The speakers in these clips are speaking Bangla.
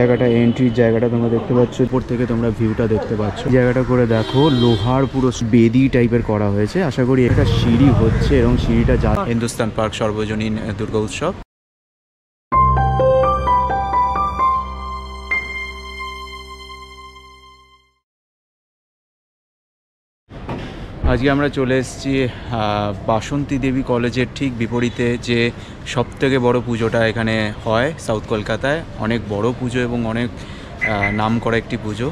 জায়গাটা এন্ট্রির জায়গাটা তোমরা দেখতে পাচ্ছ, উপর থেকে তোমরা ভিউটা দেখতে পাচ্ছ। জায়গাটা করে দেখো, লোহার পুরো বেদি টাইপের করা হয়েছে। আশা করি একটা সিঁড়ি হচ্ছে এবং সিঁড়িটা যা হিন্দুস্তান পার্ক সর্বজনীন দুর্গা উৎসব। আজকে আমরা চলে এসেছি বাসন্তী দেবী কলেজের ঠিক বিপরীতে, যে সবথেকে বড় পুজোটা এখানে হয় সাউথ কলকাতায়। অনেক বড় পুজো এবং অনেক নাম করা একটি পুজো,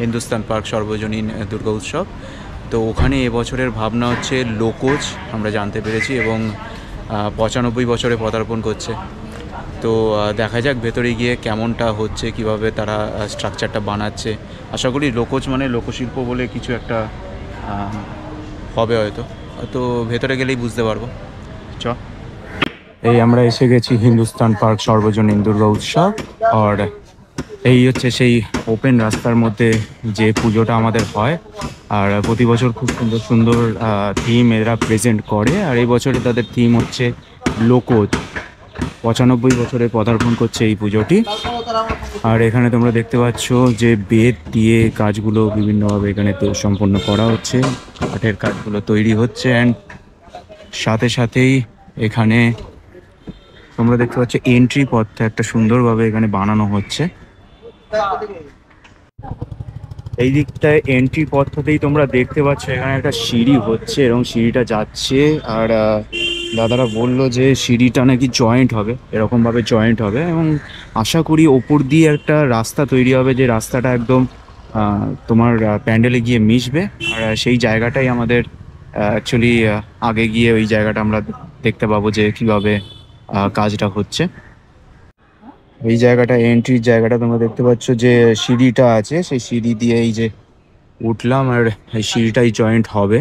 হিন্দুস্তান পার্ক সর্বজনীন দুর্গা উৎসব। তো ওখানে এবছরের ভাবনা হচ্ছে লোকজ, আমরা জানতে পেরেছি, এবং 95 বছরে পদার্পণ করছে। তো দেখা যাক ভেতরে গিয়ে কেমনটা হচ্ছে, কিভাবে তারা স্ট্রাকচারটা বানাচ্ছে। আশা করি লোকজ মানে লোকশিল্প বলে কিছু একটা হবে হয়তো, তো ভেতরে গেলেই বুঝতে পারবো। চ এই আমরা এসে গেছি হিন্দুস্তান পার্ক সর্বজনীন দুর্গা উৎসব। আর এই হচ্ছে সেই ওপেন রাস্তার মধ্যে যে পুজোটা আমাদের হয়। আর প্রতি বছর খুব সুন্দর সুন্দর থিম এরা প্রেজেন্ট করে। আর এই বছরে তাদের থিম হচ্ছে লোকজ। 95 বছরে পদার্পণ করছে এই পুজোটি। আর এখানে তোমরা দেখতে পাচ্ছ যে বেত দিয়ে কাজগুলো বিভিন্নভাবে এখানে তো সম্পন্ন করা হচ্ছে, কাঠের কাজগুলো তৈরি হচ্ছে। অ্যান্ড সাথে সাথেই এখানে তোমরা দেখতে পাচ্ছ এন্ট্রি পথটা একটা সুন্দরভাবে এখানে বানানো হচ্ছে। এই দিকটায় এন্ট্রি পথটাতেই তোমরা দেখতে পাচ্ছ এখানে একটা সিঁড়ি হচ্ছে এবং সিঁড়িটা যাচ্ছে। আর দাদারা বললো যে সিঁড়িটা নাকি জয়েন্ট হবে, এরকমভাবে জয়েন্ট হবে, এবং আশা করি ওপর দিয়ে একটা রাস্তা তৈরি হবে, যে রাস্তাটা একদম তোমার প্যান্ডেলে গিয়ে মিশবে। আর সেই জায়গাটাই আমাদের অ্যাকচুয়ালি আগে গিয়ে ওই জায়গাটা আমরা দেখতে পাবো যে কীভাবে কাজটা হচ্ছে। এই জায়গাটা এন্ট্রির জায়গাটা তোমরা দেখতে পাচ্ছ, যে সিঁড়িটা আছে, সেই সিঁড়ি দিয়ে এই যে উঠলাম, আর এই সিঁড়িটাই জয়েন্ট হবে।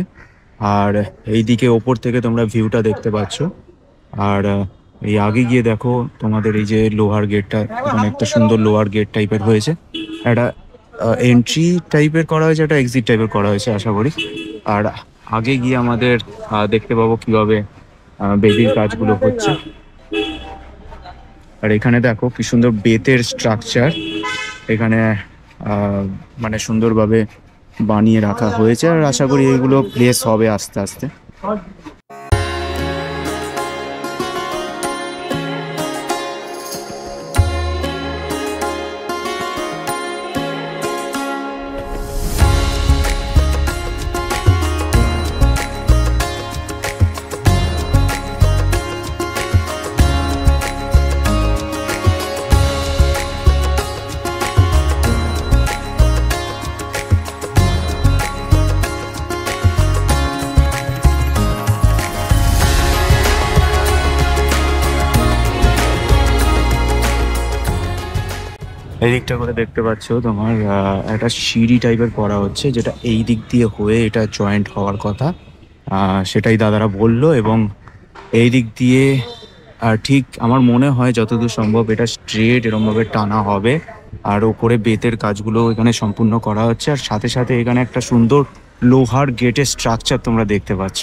আর এই দিকে ওপর থেকে তোমরা ভিউটা দেখতে পাচ্ছ। আর এই আগে গিয়ে দেখো তোমাদের এই যে লোহার গেটটা, অনেকটা সুন্দর লোহার গেট টাইপের হয়েছে। একটা এন্ট্রি টাইপের করা হয়েছে, একটা এক্সিট টাইপের করা হয়েছে আশা করি। আর আগে গিয়ে আমাদের দেখতে পাবো কিভাবে বেদির কাজগুলো হচ্ছে। আর এখানে দেখো কি সুন্দর বেতের স্ট্রাকচার এখানে মানে সুন্দরভাবে বানিয়ে রাখা হয়েছে। আর আশা করি এইগুলো প্লেস হবে আস্তে আস্তে। এই দিকটা করে দেখতে পাচ্ছ তোমার একটা সিঁড়ি টাইপের করা হচ্ছে, যেটা এই দিক দিয়ে হয়ে এটা জয়েন্ট হওয়ার কথা, সেটাই দাদারা বললো। এবং এই দিক দিয়ে ঠিক আমার মনে হয় যতদূর সম্ভব এটা স্ট্রেট এরমভাবে টানা হবে। আর ওপরে বেতের কাজগুলো এখানে সম্পূর্ণ করা হচ্ছে। আর সাথে সাথে এখানে একটা সুন্দর লোহার গেটের স্ট্রাকচার তোমরা দেখতে পাচ্ছ,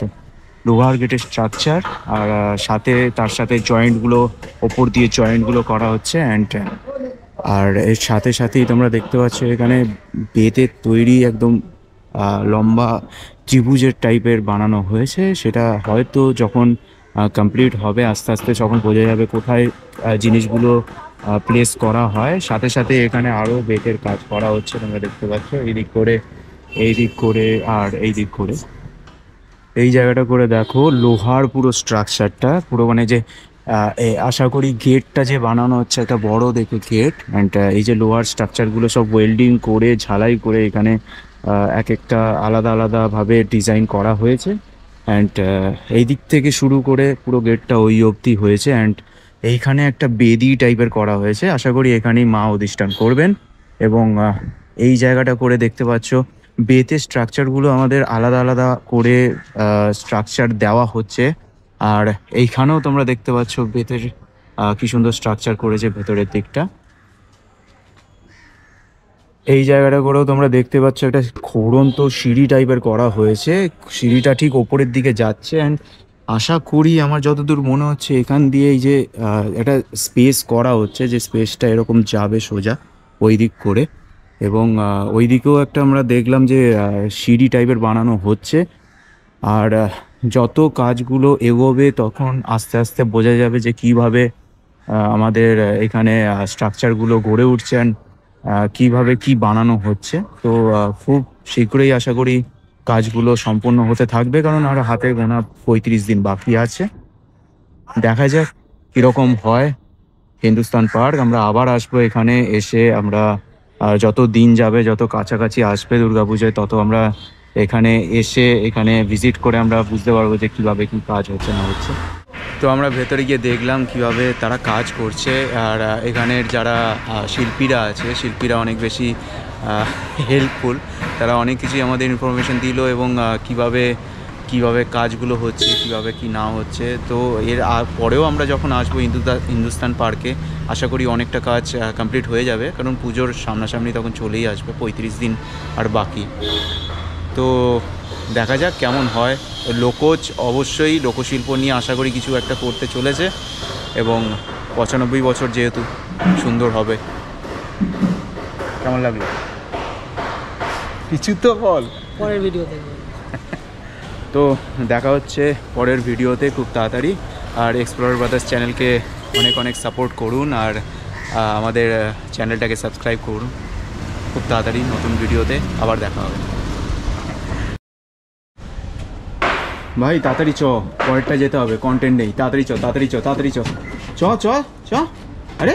লোহার গেটের স্ট্রাকচার। আর তার সাথে জয়েন্টগুলো, ওপর দিয়ে জয়েন্টগুলো করা হচ্ছে। আর এর সাথে সাথেই তোমরা দেখতে পাচ্ছ এখানে বেতের তৈরি একদম লম্বা ত্রিভুজের টাইপের বানানো হয়েছে। সেটা হয়তো যখন কমপ্লিট হবে আস্তে আস্তে যখন বোঝা যাবে কোথায় জিনিসগুলো প্লেস করা হয়। সাথে সাথে এখানে আরও বেতের কাজ করা হচ্ছে, তোমরা দেখতে পাচ্ছ এই দিক করে, এই দিক করে, আর এই দিক করে। এই জায়গাটা করে দেখো লোহার পুরো স্ট্রাকচারটা, পুরো মানে যে আশা করি গেটটা যে বানানো হচ্ছে একটা বড় দেখে গেট। অ্যান্ড এই যে লোহার স্ট্রাকচারগুলো সব ওয়েল্ডিং করে ঝালাই করে এখানে এক একটা আলাদা আলাদাভাবে ডিজাইন করা হয়েছে। অ্যান্ড এই দিক থেকে শুরু করে পুরো গেটটা ওই অবধি হয়েছে। অ্যান্ড এইখানে একটা বেদি টাইপের করা হয়েছে, আশা করি এখানেই মা অধিষ্ঠান করবেন। এবং এই জায়গাটা করে দেখতে পাচ্ছ বেতের স্ট্রাকচারগুলো আমাদের আলাদা আলাদা করে স্ট্রাকচার দেওয়া হচ্ছে। আর এইখানেও তোমরা দেখতে পাচ্ছ বেতের কি সুন্দর স্ট্রাকচার করেছে ভেতরের দিকটা। এই জায়গাটা করেও তোমরা দেখতে পাচ্ছ একটা ঘোরন্ত সিঁড়ি টাইপের করা হয়েছে, সিঁড়িটা ঠিক ওপরের দিকে যাচ্ছে। অ্যান্ড আশা করি, আমার যতদূর মনে হচ্ছে এখান দিয়ে এই যে একটা স্পেস করা হচ্ছে, যে স্পেসটা এরকম যাবে সোজা ওই দিক করে, এবং ওই দিকেও একটা আমরা দেখলাম যে সিঁড়ি টাইপের বানানো হচ্ছে। আর যত কাজগুলো এগোবে তখন আস্তে আস্তে বোঝা যাবে যে কিভাবে আমাদের এখানে স্ট্রাকচারগুলো গড়ে উঠছে অ্যান্ড কীভাবে কি বানানো হচ্ছে। তো খুব শীঘ্রই আশা করি কাজগুলো সম্পূর্ণ হতে থাকবে, কারণ আর হাতে গোনা 35 দিন বাকি আছে। দেখা যাক কীরকম হয় হিন্দুস্তান পার্ক। আমরা আবার আসবো এখানে, এসে আমরা যত দিন যাবে, যত কাছাকাছি আসবে দুর্গাপুজোয়, তত আমরা এখানে এসে এখানে ভিজিট করে আমরা বুঝতে পারবো যে কীভাবে কী কাজ হচ্ছে না হচ্ছে। তো আমরা ভেতরে গিয়ে দেখলাম কিভাবে তারা কাজ করছে। আর এখানের যারা শিল্পীরা আছে, শিল্পীরা অনেক বেশি হেল্পফুল। তারা অনেক কিছুই আমাদের ইনফরমেশন দিল, এবং কিভাবে কাজগুলো হচ্ছে, কিভাবে কি না হচ্ছে। তো এর পরেও আমরা যখন আসবো হিন্দুস্তান পার্কে, আশা করি অনেকটা কাজ কমপ্লিট হয়ে যাবে, কারণ পুজোর সামনাসামনি তখন চলেই আসবে, 35 দিন আর বাকি। তো দেখা যাক কেমন হয়। লোকজ অবশ্যই লোকশিল্প নিয়ে আশা করি কিছু একটা করতে চলেছে, এবং 95 বছর যেহেতু সুন্দর হবে। কেমন লাগলো? কিছু তো বল। পরের ভিডিওতে তো দেখা হচ্ছে পরের ভিডিওতে খুব তাড়াতাড়ি। আর এক্সপ্লোরার ব্রাদার্স চ্যানেলকে অনেক অনেক সাপোর্ট করুন, আর আমাদের চ্যানেলটাকে সাবস্ক্রাইব করুন। খুব তাড়াতাড়ি নতুন ভিডিওতে আবার দেখা হবে। ভাই তাড়াতাড়ি চ, পরেরটা যেতে হবে, কন্টেন্ট নেই। তাড়াতাড়ি চ, তাড়াতাড়ি চ, তাড়াতাড়ি চ, চ চ চ। আরে